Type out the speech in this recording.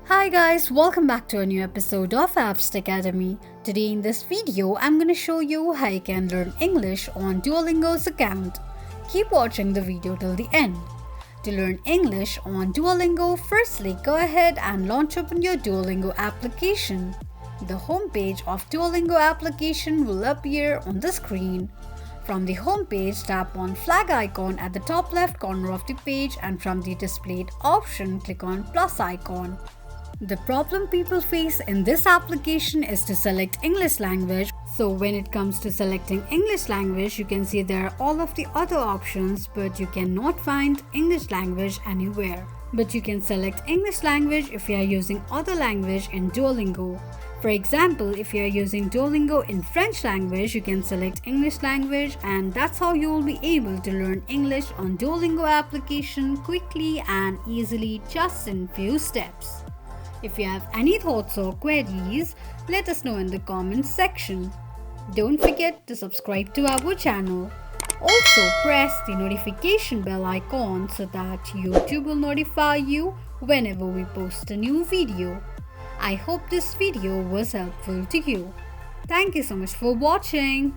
Hi guys, welcome back to a new episode of Apps Academy. Today in this video, I'm going to show you how you can learn English on Duolingo's account. Keep watching the video till the end. To learn English on Duolingo, firstly go ahead and launch open your Duolingo application. The homepage of Duolingo application will appear on the screen. From the homepage, tap on flag icon at the top left corner of the page, and from the displayed option, click on plus icon. The problem people face in this application is to select English language. So when it comes to selecting English language, you can see there are all of the other options, but you cannot find English language anywhere. But you can select English language if you are using other language in Duolingo. For example, if you are using Duolingo in French language, you can select English language, and that's how you will be able to learn English on Duolingo application quickly and easily, just in few steps. If you have any thoughts or queries, let us know in the comments section. Don't forget to subscribe to our channel. Also press the notification bell icon so that YouTube will notify you whenever we post a new video. I hope this video was helpful to you. Thank you so much for watching.